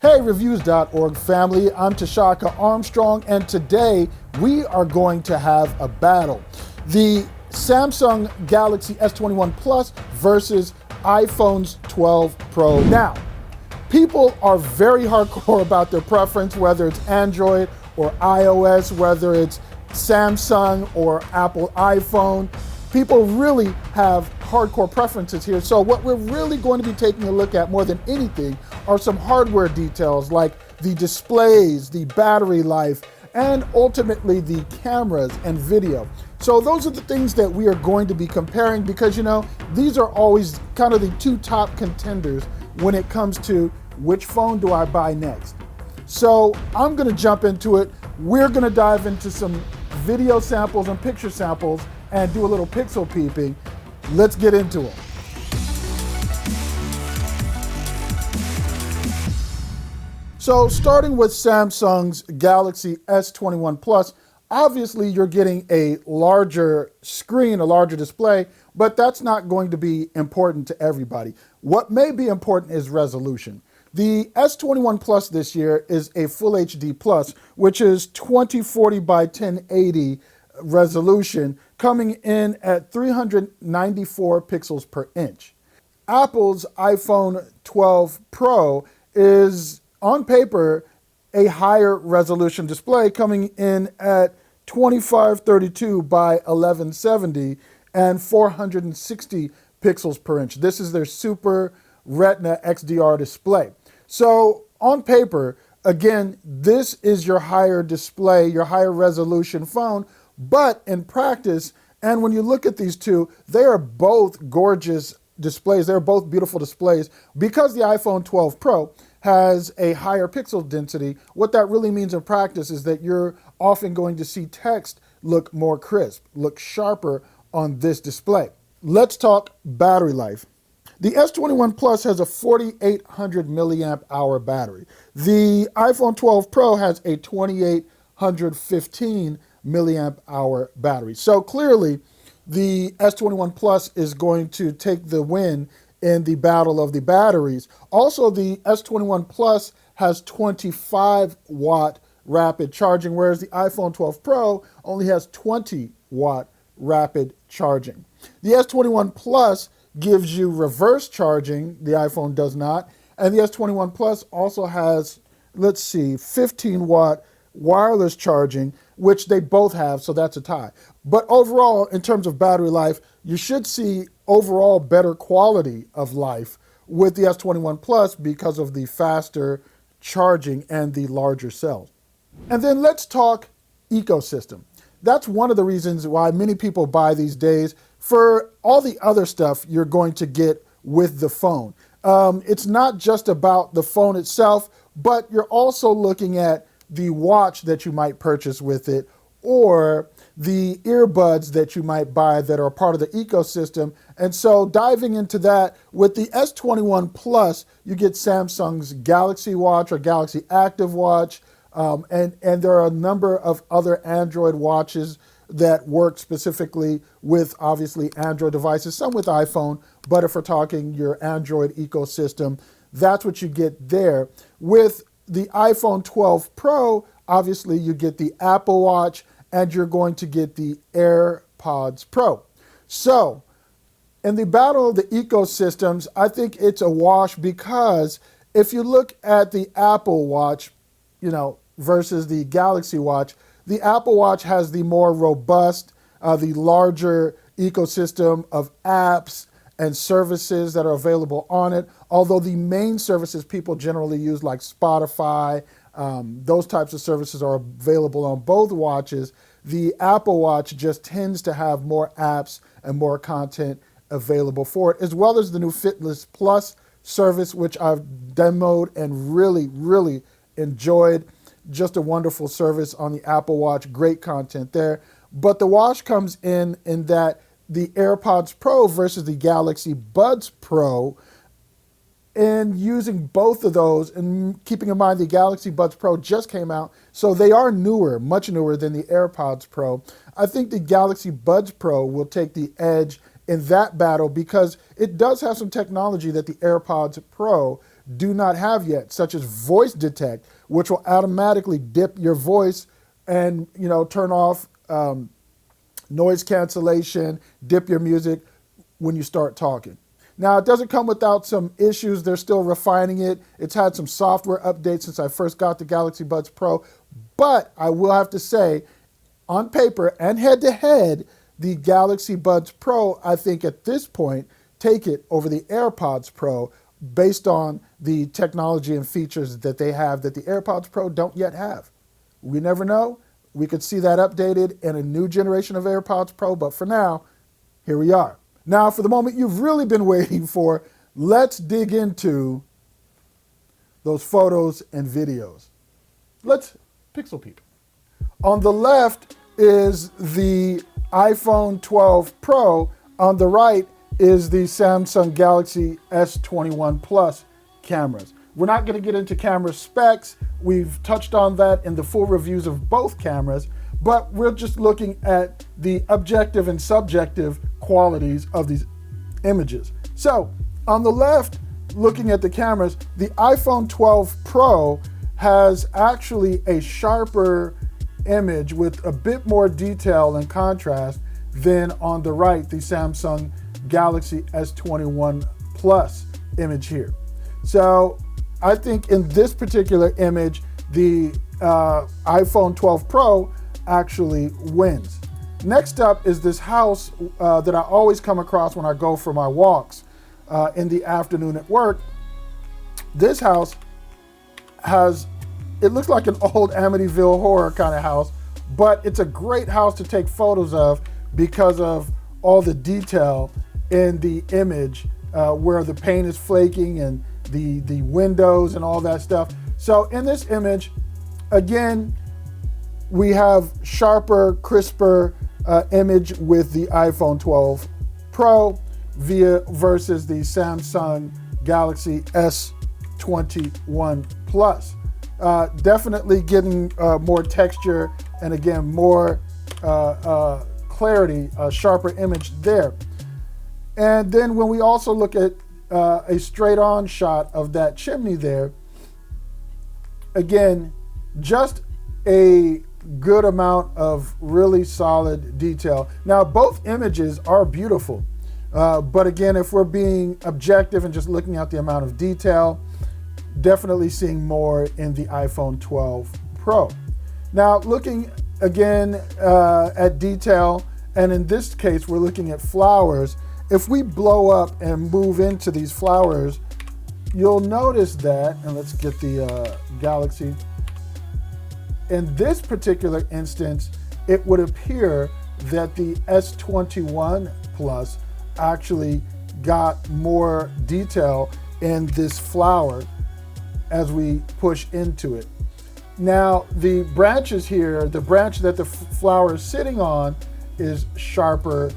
Hey Reviews.org family, I'm Tshaka Armstrong, and today we are going to have a battle. The Samsung Galaxy S21 Plus versus iPhone's 12 Pro. Now, people are very hardcore about their preference, whether it's Android or iOS, whether it's Samsung or Apple iPhone. People really have hardcore preferences here. So what we're really going to be taking a look at more than anything are some hardware details like the displays, the battery life, and ultimately the cameras and video. So those are the things that we are going to be comparing because, you know, these are always kind of the two top contenders when it comes to which phone do I buy next. So I'm gonna jump into it. We're gonna dive into some video samples and picture samples and do a little pixel peeping. Let's get into it. So starting with Samsung's Galaxy S21 Plus, obviously you're getting a larger screen, a larger display, but that's not going to be important to everybody. What may be important is resolution. The S21 Plus this year is a Full HD Plus, which is 2040 by 1080 resolution, coming in at 394 pixels per inch. Apple's iPhone 12 Pro is, on paper, a higher resolution display, coming in at 2532 by 1170 and 460 pixels per inch. This is their Super Retina XDR display. So on paper, again, this is your higher display, your higher resolution phone, but in practice, and when you look at these two, they are both gorgeous displays. They're both beautiful displays. Because the iPhone 12 Pro has a higher pixel density, what that really means in practice is that you're often going to see text look more crisp, look sharper on this display. Let's talk battery life. The S21 Plus has a 4,800 milliamp hour battery. The iPhone 12 Pro has a 2,815 milliamp hour battery. So clearly the S21 Plus is going to take the win in the battle of the batteries. Also, the S21 Plus has 25 watt rapid charging, whereas the iPhone 12 Pro only has 20 watt rapid charging. The S21 Plus gives you reverse charging, the iPhone does not, and the S21 Plus also has, 15 watt wireless charging, which they both have, so that's a tie. But overall, in terms of battery life, you should see overall better quality of life with the S21 Plus because of the faster charging and the larger cells. And then let's talk ecosystem. That's one of the reasons why many people buy these days for all the other stuff you're going to get with the phone. It's not just about the phone itself, but you're also looking at the watch that you might purchase with it, or the earbuds that you might buy that are part of the ecosystem. And so diving into that, with the S21 Plus, you get Samsung's Galaxy Watch or Galaxy Active Watch, and there are a number of other Android watches that work specifically with, obviously, Android devices, some with iPhone, but if we're talking your Android ecosystem, that's what you get there. With the iPhone 12 Pro, obviously you get the Apple Watch and you're going to get the AirPods Pro. So in the battle of the ecosystems, I think it's a wash because if you look at the Apple Watch, versus the Galaxy Watch, the Apple Watch has the more robust, the larger ecosystem of apps and services that are available on it. Although the main services people generally use, like Spotify, those types of services are available on both watches. The Apple Watch just tends to have more apps and more content available for it, as well as the new Fitness Plus service, which I've demoed and really, really enjoyed. Just a wonderful service on the Apple Watch, great content there. But the wash comes in that the AirPods Pro versus the Galaxy Buds Pro, and using both of those, and keeping in mind the Galaxy Buds Pro just came out, so they are newer, much newer than the AirPods Pro. I think the Galaxy Buds Pro will take the edge in that battle because it does have some technology that the AirPods Pro do not have yet, such as voice detect, which will automatically dip your voice and turn off noise cancellation, dip your music when you start talking. Now, it doesn't come without some issues. They're still refining it. It's had some software updates since I first got the Galaxy Buds Pro. But I will have to say, on paper and head-to-head, the Galaxy Buds Pro, I think at this point, take it over the AirPods Pro based on the technology and features that they have that the AirPods Pro don't yet have. We never know. We could see that updated in a new generation of AirPods Pro, but for now, here we are. Now, for the moment you've really been waiting for, let's dig into those photos and videos. Let's pixel peep. On the left is the iPhone 12 Pro. On the right is the Samsung Galaxy S21 Plus cameras. We're not going to get into camera specs. We've touched on that in the full reviews of both cameras, but we're just looking at the objective and subjective qualities of these images. So on the left, looking at the cameras, the iPhone 12 Pro has actually a sharper image with a bit more detail and contrast than on the right, the Samsung Galaxy S21 Plus image here. So I think in this particular image, the iPhone 12 Pro actually wins. Next up is this house that I always come across when I go for my walks in the afternoon at work. This house it looks like an old Amityville horror kind of house, but it's a great house to take photos of because of all the detail in the image where the paint is flaking and the windows and all that stuff. So in this image, again, we have sharper, crisper image with the iPhone 12 Pro versus the Samsung Galaxy S21 Plus. Definitely getting more texture and again, more clarity, sharper image there. And then when we also look at a straight on shot of that chimney there, again, just a good amount of really solid detail. Now, both images are beautiful, but again, if we're being objective and just looking at the amount of detail, definitely seeing more in the iPhone 12 Pro. Now, looking again at detail, and in this case, we're looking at flowers. If we blow up and move into these flowers, you'll notice that, and let's get the Galaxy. In this particular instance, it would appear that the S21 Plus actually got more detail in this flower as we push into it. Now, the branches here, the branch that the flower is sitting on is sharper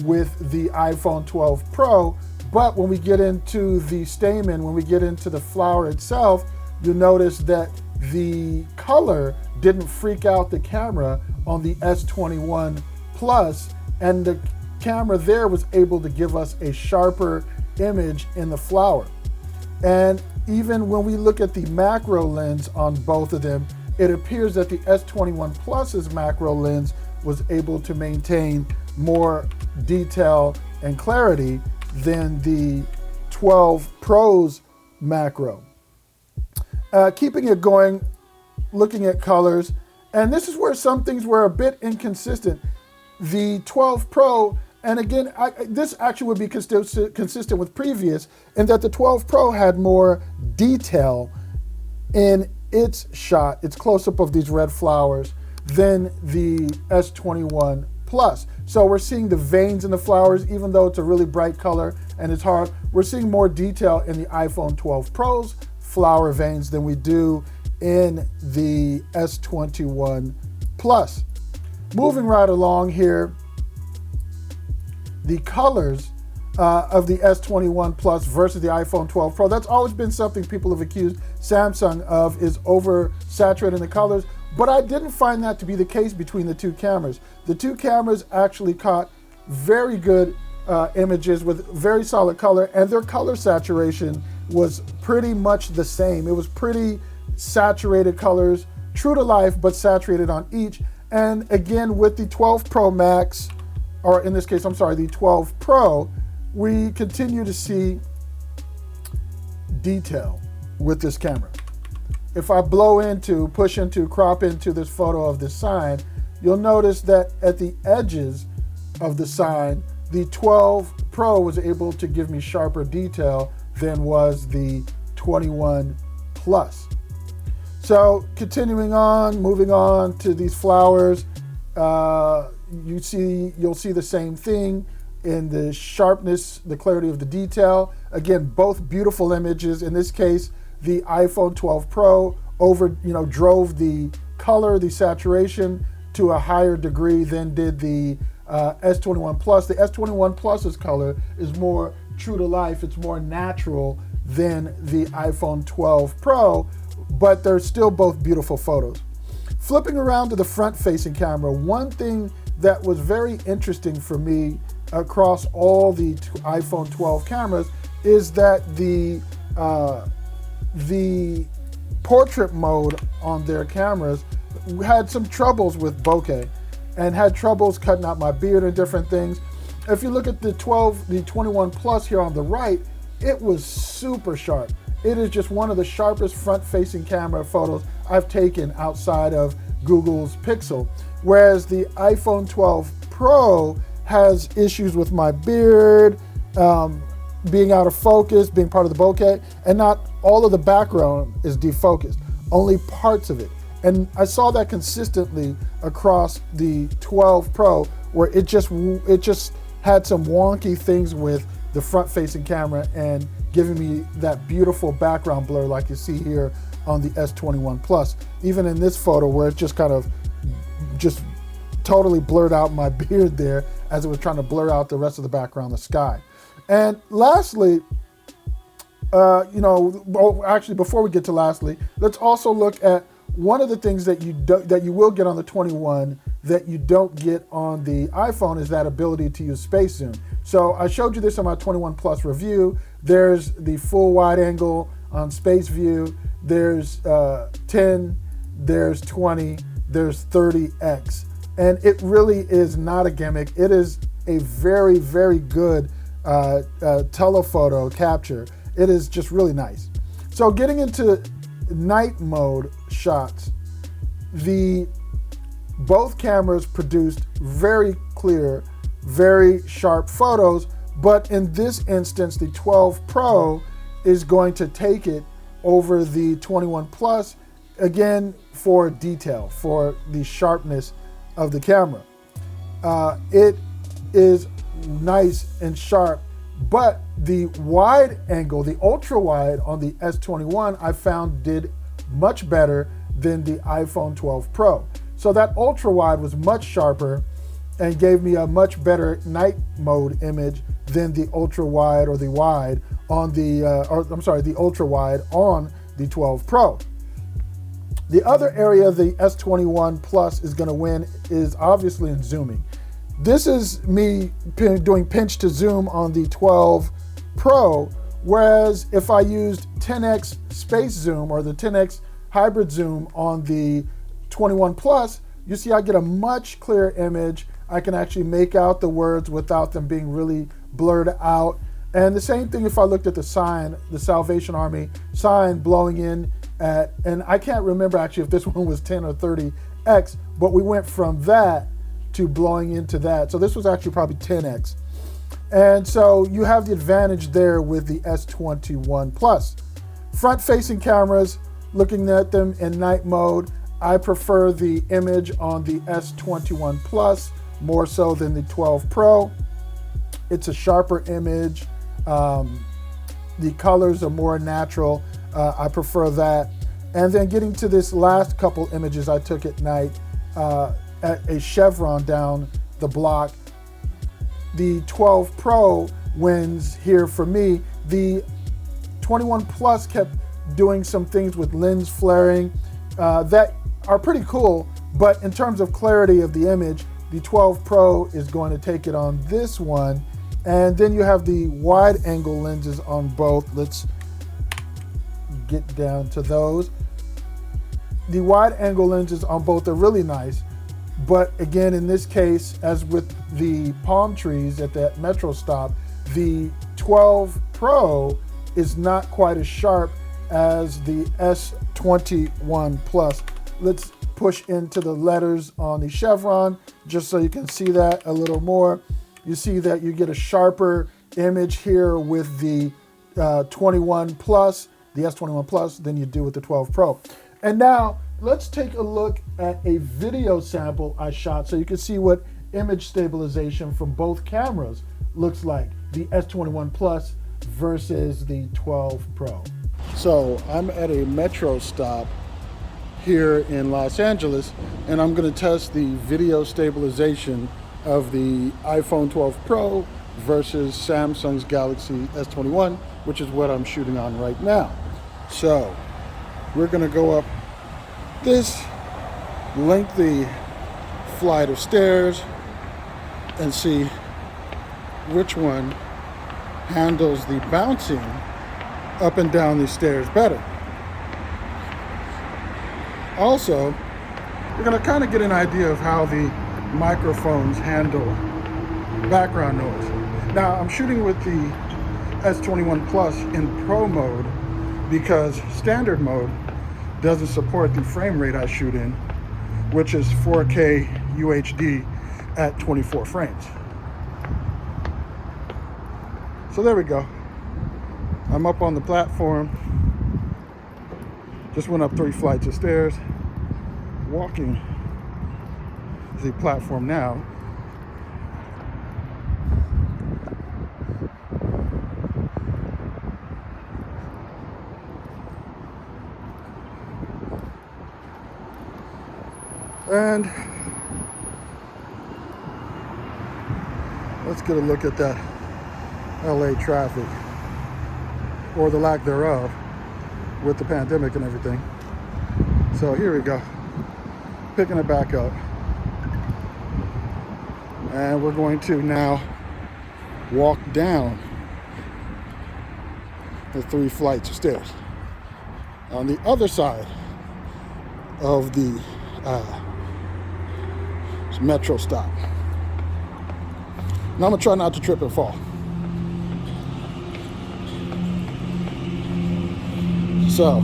with the iPhone 12 Pro, but when we get into the stamen, when we get into the flower itself, you'll notice that the color didn't freak out the camera on the S21 Plus, and the camera there was able to give us a sharper image in the flower. And even when we look at the macro lens on both of them, it appears that the S21 Plus's macro lens was able to maintain more detail and clarity than the 12 Pro's macro. Keeping it going, looking at colors, and this is where some things were a bit inconsistent. The 12 Pro, and again, this actually would be consistent with previous, in that the 12 Pro had more detail in its shot, its close-up of these red flowers, than the S21 Plus. So we're seeing the veins in the flowers, even though it's a really bright color and it's hard, we're seeing more detail in the iPhone 12 Pro's flower veins than we do in the S21 Plus. Moving right along here, the colors of the S21 Plus versus the iPhone 12 Pro, that's always been something people have accused Samsung of, is oversaturating the colors, but I didn't find that to be the case between the two cameras. The two cameras actually caught very good images with very solid color, and their color saturation was pretty much the same. It was pretty saturated colors, true to life, but saturated on each. And again, with the 12 Pro Max, or in this case, I'm sorry, the 12 Pro, we continue to see detail with this camera. If I push into, crop into this photo of this sign, you'll notice that at the edges of the sign, the 12 Pro was able to give me sharper detail than was the 21 Plus. So continuing on, moving on to these flowers, you'll see the same thing in the sharpness, the clarity of the detail. Again, both beautiful images. In this case, the iPhone 12 Pro drove the color, the saturation to a higher degree than did the S21 Plus. The S21 Plus's color is more true to life. It's more natural than the iPhone 12 Pro, but they're still both beautiful photos. Flipping around to the front-facing camera, one thing that was very interesting for me across all the iPhone 12 cameras is that the portrait mode on their cameras had some troubles with bokeh and had troubles cutting out my beard and different things. If you look at the 21 Plus here on the right, it was super sharp. It is just one of the sharpest front-facing camera photos I've taken outside of Google's Pixel. Whereas the iPhone 12 Pro has issues with my beard, being out of focus, being part of the bokeh, and not all of the background is defocused, only parts of it. And I saw that consistently across the 12 Pro, where it just had some wonky things with the front-facing camera and giving me that beautiful background blur like you see here on the S21 Plus. Even in this photo where it just kind of totally blurred out my beard there as it was trying to blur out the rest of the background, the sky. And lastly, actually before we get to lastly, let's also look at one of the things that you will get on the 21 that you don't get on the iPhone is that ability to use space zoom. So I showed you this on my 21 Plus review. There's the full wide angle on space view. There's 10, there's 20, there's 30x. And it really is not a gimmick. It is a very, very good telephoto capture. It is just really nice. So getting into night mode shots, both cameras produced very clear, very sharp photos, but in this instance, the 12 Pro is going to take it over the 21 Plus, again, for detail, for the sharpness of the camera. It is nice and sharp, but the wide angle, the ultra wide on the S21, I found did much better than the iPhone 12 Pro. So that ultra wide was much sharper and gave me a much better night mode image than the ultra wide or the wide on the ultra wide on the 12 Pro. The other area the S21 Plus is going to win is obviously in zooming. This is me doing pinch to zoom on the 12 Pro, whereas if I used 10x space zoom or the 10x hybrid zoom on the 21 Plus, you see I get a much clearer image. I can actually make out the words without them being really blurred out. And the same thing if I looked at the sign, the Salvation Army sign blowing in at, and I can't remember actually if this one was 10 or 30x, but we went from that to blowing into that. So this was actually probably 10x. And so you have the advantage there with the S21 Plus. Front-facing cameras, looking at them in night mode, I prefer the image on the S21 Plus more so than the 12 Pro. It's a sharper image. The colors are more natural. I prefer that. And then getting to this last couple images I took at night at a chevron down the block, the 12 Pro wins here for me. The 21 Plus kept doing some things with lens flaring that are pretty cool, but in terms of clarity of the image, the 12 Pro is going to take it on this one. And then you have the wide angle lenses on both. Let's get down to those. The wide angle lenses on both are really nice, but again, in this case, as with the palm trees at that metro stop, the 12 Pro is not quite as sharp as the S21 Plus. Let's push into the letters on the chevron just so you can see that a little more. You see that you get a sharper image here with the 21 Plus, the S21 Plus, than you do with the 12 Pro. And now let's take a look at a video sample I shot so you can see what image stabilization from both cameras looks like, the S21 Plus versus the 12 Pro. So I'm at a metro stop here in Los Angeles, and I'm going to test the video stabilization of the iPhone 12 Pro versus Samsung's Galaxy S21, which is what I'm shooting on right now. So we're going to go up this lengthy flight of stairs and see which one handles the bouncing up and down these stairs better. Also, we're going to kind of get an idea of how the microphones handle background noise. Now, I'm shooting with the S21 Plus in Pro mode because standard mode doesn't support the frame rate I shoot in, which is 4K UHD at 24 frames. So there we go. I'm up on the platform. Just went up 3 flights of stairs. Walking the platform now. And let's get a look at that LA traffic, or the lack thereof, with the pandemic and everything. So here we go, picking it back up. And we're going to now walk down the 3 flights of stairs on the other side of the metro stop. Now I'm gonna try not to trip and fall. So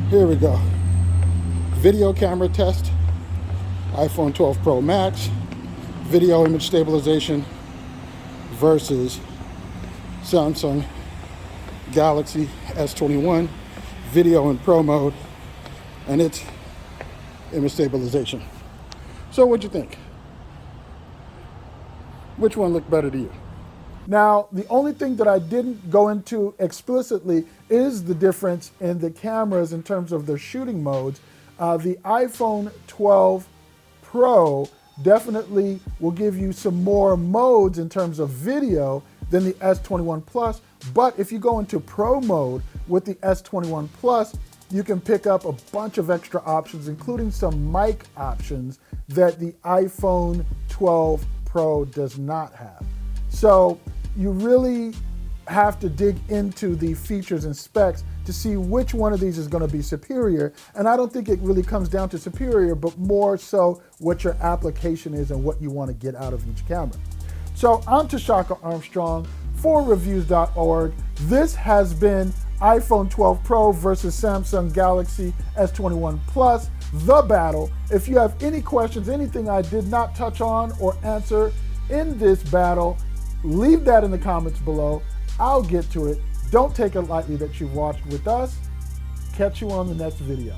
here we go. Video camera test, iPhone 12 Pro Max, video image stabilization versus Samsung Galaxy S21, video in Pro mode, and its image stabilization. So what'd you think? Which one looked better to you? Now, the only thing that I didn't go into explicitly is the difference in the cameras in terms of their shooting modes. The iPhone 12 Pro definitely will give you some more modes in terms of video than the S21 Plus. But if you go into Pro mode with the S21 Plus, you can pick up a bunch of extra options, including some mic options that the iPhone 12 Pro does not have. So you really have to dig into the features and specs to see which one of these is going to be superior. And I don't think it really comes down to superior, but more so what your application is and what you want to get out of each camera. So I'm Tshaka Armstrong for Reviews.org. This has been iPhone 12 Pro versus Samsung Galaxy S21 Plus, the battle. If you have any questions, anything I did not touch on or answer in this battle, leave that in the comments below. I'll get to it. Don't take it lightly that you've watched with us. Catch you on the next video.